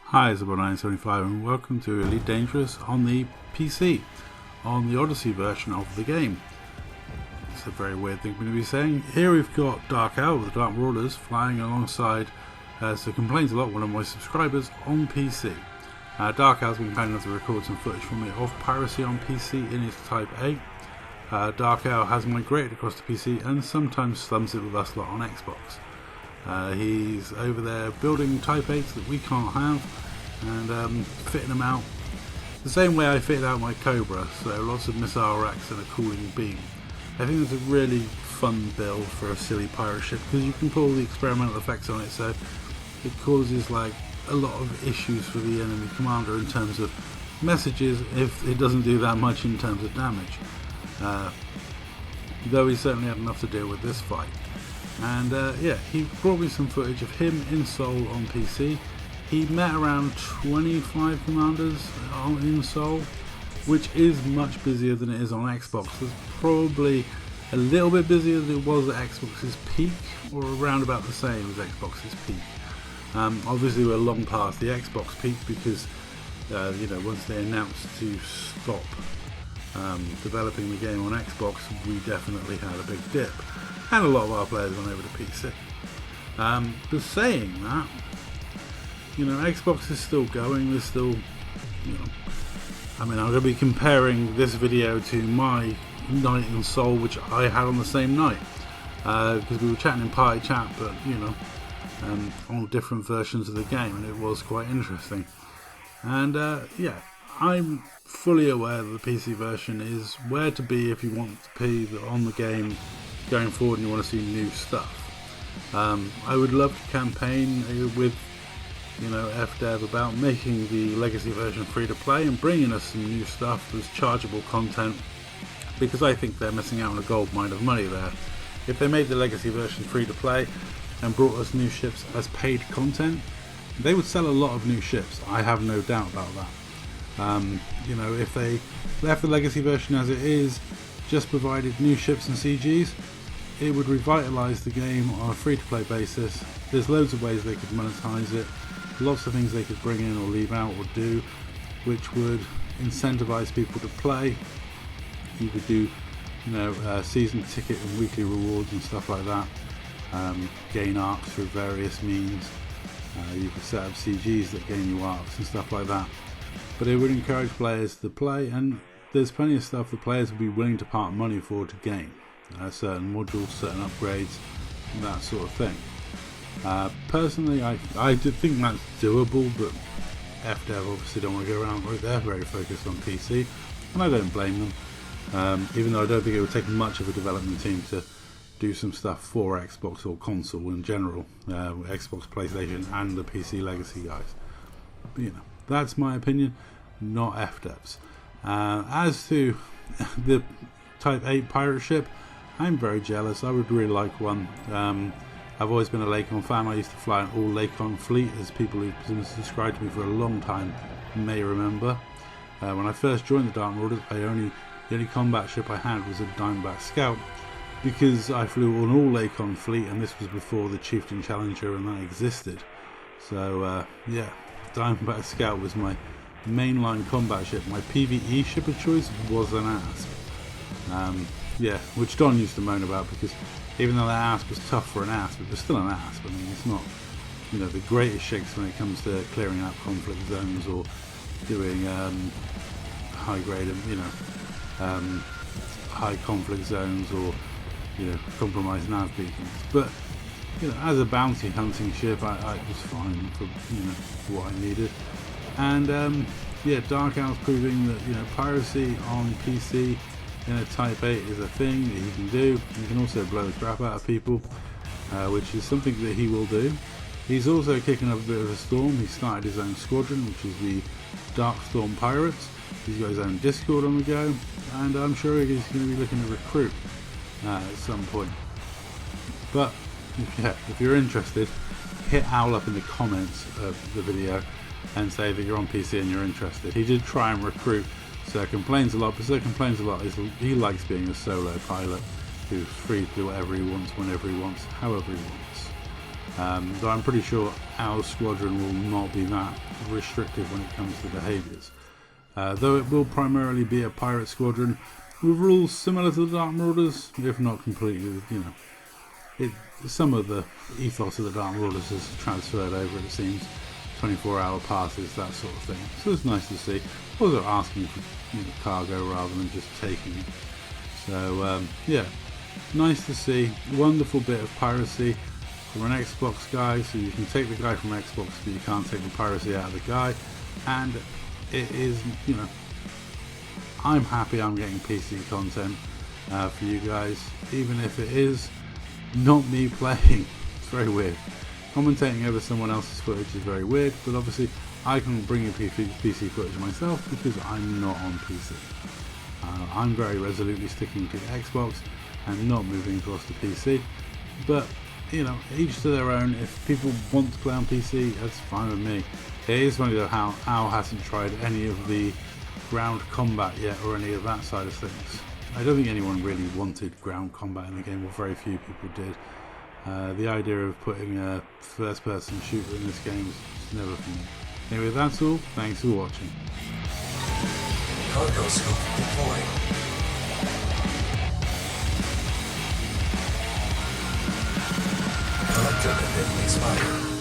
Hi, it's about 975 and welcome to Elite Dangerous on the PC, on the Odyssey version of the game. It's a very weird thing for me to be saying. Here we've got Dark Owl with the Dark Marauders flying alongside, so complains a lot, one of my subscribers on PC. Dark Owl's been kind enough to record some footage for me of piracy on PC in its Type 8. Dark Owl has migrated across to PC and sometimes slums it with us lot on Xbox. He's over there building Type 8s that we can't have and fitting them out the same way I fitted out my Cobra, so lots of missile racks and a cooling beam. I think it's a really fun build for a silly pirate ship because you can put all the experimental effects on it, so it causes like a lot of issues for the enemy commander in terms of messages if it doesn't do that much in terms of damage. Though he certainly had enough to deal with this fight. And yeah, he brought me some footage of him in Seoul on PC. He met around 25 commanders in Seoul, which is much busier than it is on Xbox. It's probably a little bit busier than it was at Xbox's peak, or around about the same as Xbox's peak. Obviously we're long past the Xbox peak because once they announced to stop developing the game on Xbox, we definitely had a big dip. And a lot of our players went over to PC. But saying that, Xbox is still going. There's still, I'm going to be comparing this video to my night in Seoul, which I had on the same night, because we were chatting in party chat, but on different versions of the game, and it was quite interesting. And yeah, I'm fully aware that the PC version is where to be if you want to be on the game going forward and you want to see new stuff. I would love to campaign with FDev about making the legacy version free to play and bringing us some new stuff as chargeable content, because I think they're missing out on a gold mine of money there. If they made the legacy version free to play and brought us new ships as paid content, they would sell a lot of new ships. I have no doubt about that. If they left the legacy version as it is, just provided new ships and CGs, it would revitalise the game on a free-to-play basis. There's loads of ways they could monetize it, lots of things they could bring in or leave out or do, which would incentivise people to play. You could do, season ticket and weekly rewards and stuff like that. Gain arcs through various means. You could set up CGs that gain you arcs and stuff like that. But it would encourage players to play, and there's plenty of stuff that players would be willing to part money for to gain. Certain modules, certain upgrades, that sort of thing. Personally, I do think that's doable, but FDev obviously don't want to go around like they're very focused on PC, and I don't blame them. Even though I don't think it would take much of a development team to do some stuff for Xbox or console in general, Xbox, PlayStation, and the PC legacy guys. But, that's my opinion, not FDev's. As to the Type 8 pirate ship, I'm very jealous. I would really like one. I've always been a Lakon fan. I used to fly an all Lakon fleet, as people who've been subscribed to me for a long time may remember. When I first joined the Dark Marauders, the only combat ship I had was a Diamondback Scout, because I flew an all Lakon fleet, and this was before the Chieftain Challenger and that existed. So yeah, Diamondback Scout was my mainline combat ship. My PvE ship of choice was an Asp. Yeah, which Don used to moan about, because even though that Asp was tough for an Asp, it was still an Asp. I mean, it's not, the greatest ships when it comes to clearing out conflict zones or doing high grade, high conflict zones, or compromised nav beacons. But as a bounty hunting ship, I was fine for what I needed. And yeah, Dark Owl's proving that piracy on PC in a Type 8 is a thing that you can do. You can also blow the crap out of people, which is something that he will do. He's also kicking up a bit of a storm. He started his own squadron, which is the Dark Storm Pirates. He's got his own Discord on the go, and I'm sure he's going to be looking to recruit at some point. But if you're interested, hit Owl up in the comments of the video and say that you're on PC and you're interested. He did try and recruit Sir Complains a lot, but Sir Complains a lot is he likes being a solo pilot who's free to do whatever he wants, whenever he wants, however he wants. Though I'm pretty sure our squadron will not be that restrictive when it comes to behaviours. Though it will primarily be a pirate squadron with rules similar to the Dark Marauders, if not completely, some of the ethos of the Dark Marauders has transferred over, it seems. 24-hour passes, that sort of thing. So it's nice to see. Also asking for cargo rather than just taking it. So yeah, nice to see. Wonderful bit of piracy from an Xbox guy. So you can take the guy from Xbox, but you can't take the piracy out of the guy. And it is, I'm happy I'm getting PC content for you guys, even if it is not me playing. It's very weird. Commentating over someone else's footage is very weird, but obviously I can bring you PC footage myself because I'm not on PC. I'm very resolutely sticking to the Xbox and not moving across to PC, but each to their own. If people want to play on PC, that's fine with me. It is funny though how Al hasn't tried any of the ground combat yet or any of that side of things. I don't think anyone really wanted ground combat in the game, or very few people did. The idea of putting a first-person shooter in this game is just never for me. Anyway, that's all. Thanks for watching. Cargo scope deployed. Collector been expired.